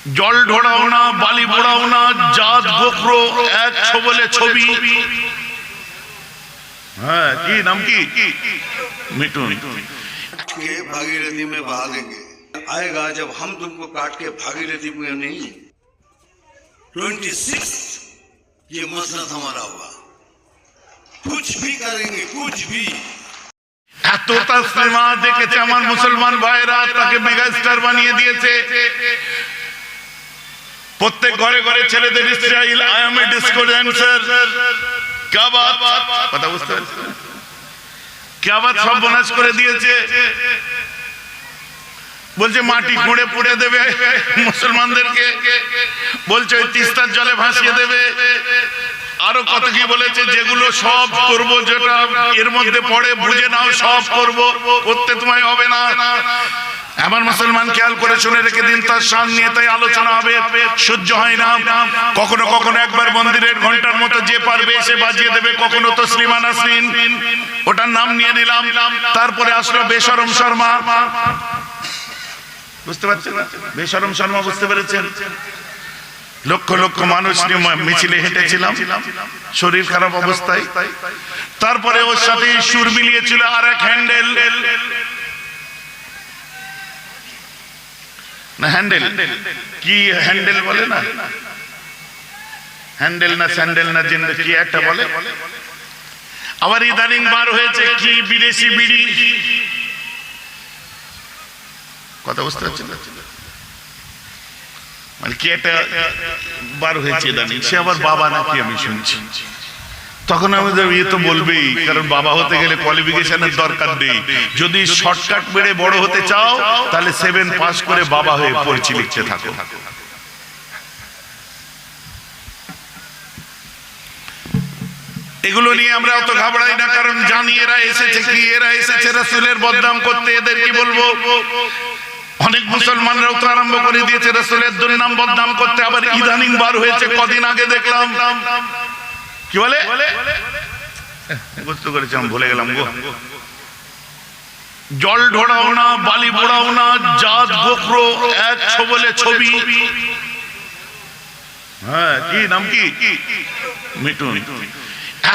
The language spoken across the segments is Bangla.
জল ঢোড়াও না, বালি বোড়াও না, জাত গোখরো এক ছবলে ছবি। হ্যাঁ, কি নাম কি? মিঠুন। के भागीरथी में बहा देंगे। आएगा जब हम तुमको काट के भागीरथी में नहीं, 26 ये मसला हमारा होगा। कुछ भी करेंगे, कुछ भी। এতটা সিনেমা দেখেছে আমার মুসলমান ভাইরা, তাকে মেগাস্টার বানিয়ে দিয়েছে। প্রত্যেক ঘরে ঘরে ছেলেদের style, I M A disco dancer. क्या बात, কথা বুঝতে পারছেন? क्या बात, সব বনাস করে দিয়েছে। বলছে মাটি খুঁড়ে পুড়ে দেবে মুসলমানদেরকে, বলছে ওই তিস্তার জলে ভাসিয়ে দেবে। আরো কত কি বলেছে, যেগুলো সব করব, যেটা এর মধ্যে পড়ে বুঝে নাও, সব করব, করতে তোমায় হবে না। আমার মুসলমান খেয়াল করে শুনে রেখে দিন, তার শান নিয়ে তাই আলোচনা হবে। সহ্য হয় না। কখনো কখনো একবার মন্দিরের ঘন্টার মতো যে পারবে সে বাজিয়ে দেবে, কখনো তো শ্রীমান আসরিন, ওটার নাম নিয়ে নিলাম। তারপরে আসলো বেশরম শর্মা। বুঝতে পারছেন? বেশরম শর্মা বুঝতে পেরেছেন? লক্ষ লক্ষ মানুষ নিয়ে মিছিলে হেঁটেছিলাম, শরীর খারাপ অবস্থায়। তারপরে ওর সাথে সুর মিলিয়েছিল আর এক হ্যান্ডেল, না হ্যান্ডেল কি, হ্যান্ডেল বলে না, হ্যান্ডেল না স্যান্ডেল না জিন্দেল কি একটা বলে। আবার ইদানিং বার হয়েছে কি বিদেশি বিড়ি, কথা বুঝতে পারছেন? মানে কি একটা বার হয়েছে ইদানিং, সে আবার বাবা নাকি আমি শুনছি। তখন আমাদের ইয়ে তো বলবেই, কারণ বাবা হতে গেলে কোয়ালিফিকেশনের দরকার নেই। যদি শর্টকাট মেরে বড় হতে চাও তাহলে 7 পাস করে বাবা হয়ে পড়ছি লিখতে থাকো। এগুলো নিয়ে আমরা অত ঘাবড়াই না, কারণ জানি এরা এসেছে কি, এরা এসেছে রাসূলের বদনাম করতে। এদের কি বলবো? অনেক মুসলমানরাও তো আরম্ভ করে দিয়েছে রাসূলের দুর্নাম বদনাম করতে। আবার ইদানিং বার হয়েছে, কদিন আগে দেখলাম, কি বলে বুঝতে করেছি, আমি ভুলে গেলাম গো। জল ঢোড়াও না, বালি বোড়াও না, জাত গোখরো এক ছবলে ছবি। হ্যাঁ, কি নাম কি? মিঠুন।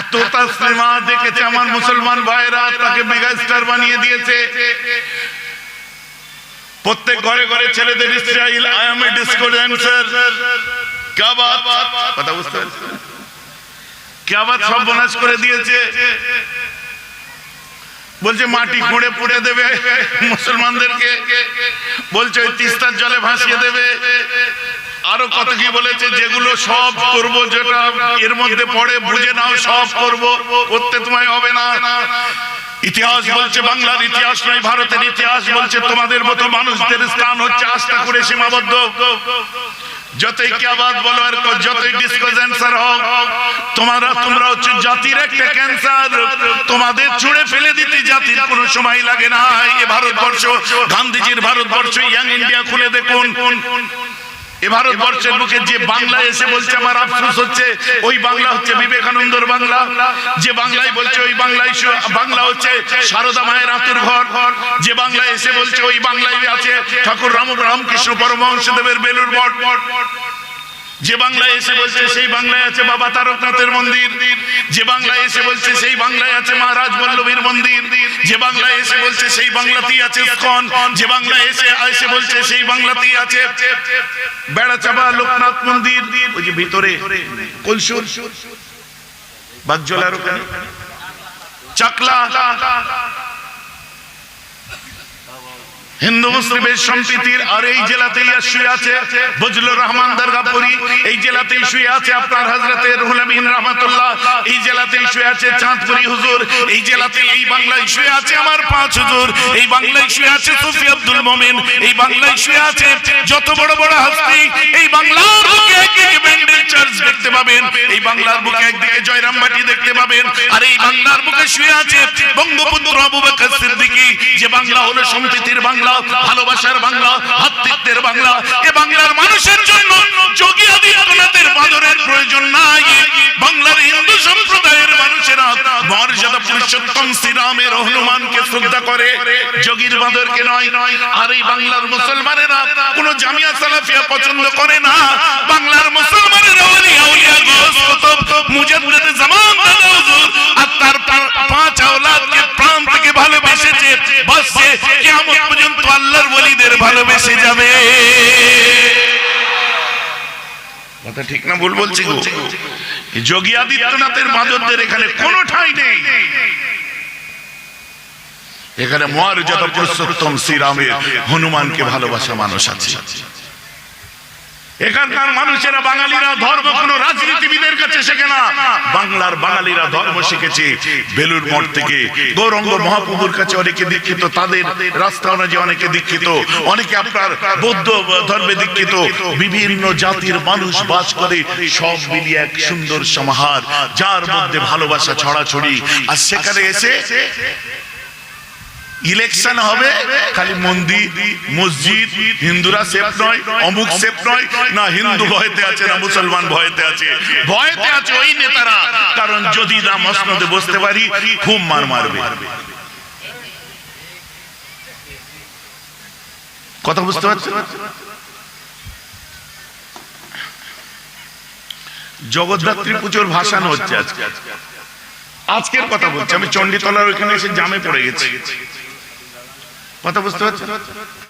এতটা সিনেমা দেখেছে আমার মুসলমান ভাইরা, তাকে মেগাস্টার বানিয়ে দিয়েছে। প্রত্যেক ঘরে ঘরে ছেলেদের style, I M A disco dancer. क्या बात, কথা বুঝতে পারছেন? क्या बात, সব বনাস করে দিয়েছে। বলছে মাটি খুঁড়ে পুড়ে দেবে মুসলমানদেরকে, বলছে ওই তিস্তার জলে ভাসিয়ে দেবে। আরো কত কি বলেছে, যেগুলো সব করব, যেটা এর মধ্যে পড়ে বুঝে নাও, সব করব, করতে তোমায় হবে না। ইতিহাস বলছে, বাংলার ইতিহাস নয় ভারতের ইতিহাস বলছে, তোমাদের মতো মানুষদের স্থান হচ্ছে আস্থা করে সীমাবদ্ধ। যতই কি আবাদ বলো আর যতই ডিস্কো ড্যান্সার হোক, তোমরা হচ্ছে জাতির একটা ক্যান্সার। তোমাদের ছুঁড়ে ফেলে দিতে জাতির কোনো সময় লাগে না। এই ভারতবর্ষ, গান্ধীজির ভারতবর্ষ, ইয়াং ইন্ডিয়া খুলে দেখুন। এ ভারতবর্ষের বুকে যে বাংলা এসে বলছে আমার আফসোস হচ্ছে, ওই বাংলা হচ্ছে বিবেকানন্দর বাংলা। যে বাংলায় বলছে ওই বাংলায়, বাংলা হচ্ছে সারদা মায়ের আতুর ঘর। যে বাংলা এসে বলছে ওই বাংলায় আছে ঠাকুর রামকৃষ্ণ পরমহংসদেবের বেলুর মঠ। যে বাংলায় এসে বলছে সেই বাংলায় আছে বাবা তারকনাথের মন্দির। যে বাংলায় এসে বলছে সেই বাংলায় আছে মহারাজ বল্লভীর মন্দির। যে বাংলায় এসে বলছে সেই বাংলাতেই আছে ইস্কন। যে বাংলায় এসে বলছে সেই বাংলাতেই আছে বেড়াচাপা লোকনাথ মন্দির। ওই যে ভিতরে কলসুর বাগজলার ওখানে চাকলা হিন্দু মুসলিমের সম্প্রীতির। আর এই জেলাতেই শুয়ে আছে বজলুর রহমান দরগাপুরি, এই জেলাতেই শুয়ে আছে আপনার হযরতে রুহুল আমিন রাহমাতুল্লাহ, এই জেলাতেই শুয়ে আছে চাঁদপুরি হুজুর, এই জেলাতেই, এই বাংলায় শুয়ে আছে আমার 5 হুজুর, এই বাংলায় শুয়ে আছে সুফি আব্দুল মোমিন, এই বাংলায় শুয়ে আছে যত বড় বড় হস্তি। এই বাংলার বুকে একদিকে ব্যান্ডেল চার্চ দেখতে পাবেন, এই বাংলার বুকে একদিকে জয়রামবাটি দেখতে পাবেন, আর এই বাংলার বুকে শুয়ে আছে বঙ্গবন্ধু আবু বকর সিদ্দিকী। যে বাংলা হলো সম্প্রীতির বাংলা, ভালোবাসার বাংলা, ভ্রাতৃত্বের বাংলা। এ বাংলার মানুষের জন্য যোগী আদিত্যনাথের বাদরের প্রয়োজন নাই। বাংলার হিন্দু সম্প্রদায়ের মানুষেরা মর্যাদা পুরুষোত্তম শ্রীরামের হনুমানকে শ্রদ্ধা শ্রদ্ধা করে যোগীর বাঁদরকে নয়। আর এই বাংলার মুসলমানেরা কোন জামিয়া সালাফিয়া পছন্দ করে না। বাংলার মুসলমানেরা আউলিয়া গাউস কুতুব মুজাদ্দিদ জামান হুজুর আর তার পাঁচ আওলাদকে প্রাণ থেকে ভালোবেসেছে। বাস সে কিয়ামত পর্যন্ত আল্লাহর ওলিদের ভালোবেসে যাবে। কথা ঠিক না ভুল বলছি গো? যোগী আদিত্যনাথের বাঁদরদের এখানে কোনো ঠাঁই নেই। এখানে মর্যাদা পুরুষোত্তম শ্রীরামের হনুমানকে ভালোবাসা মানুষ আছে। এখানকার মানুষেরা বাঙালিরা ধর্ম কোন রাজনীতিবিদের কাছে শেখে না। বাংলার বাঙালিরা ধর্ম শিখেছে বেলুর মঠ থেকে। গৌরাঙ্গ মহাপ্রভুর কাছে অনেকে দীক্ষিত, তাদের রাস্তা অনুযায়ী অনেকে দীক্ষিত, অনেকে আপনার বৌদ্ধ ধর্মে দীক্ষিত। বিভিন্ন জাতির মানুষ বাস করে, সব মিলিয়ে এক সুন্দর সমাহার যার মধ্যে ভালোবাসা ছড়াছড়ি। আর সেখানে এসে ইলেকশন হবে, খালি মন্দির মসজিদ হিন্দুরা সেফ নয়, অমুক সেফ নয়, না হিন্দু ভয়তে আছে না মুসলমান ভয়তে আছে। ভয়তে আছে ওই নেতারা, কারণ যদি না মসনদে বসতে পারি খুব মার মারবে। কথা বুঝতে পারছেন? জগদ্ধাত্রী পুজোর ভাসান হচ্ছে আজকে। আজকের কথা বলছি আমি, চণ্ডীতলার ওইখানে এসে জামে পড়ে গেছি। কথা বুঝতে পারছেন?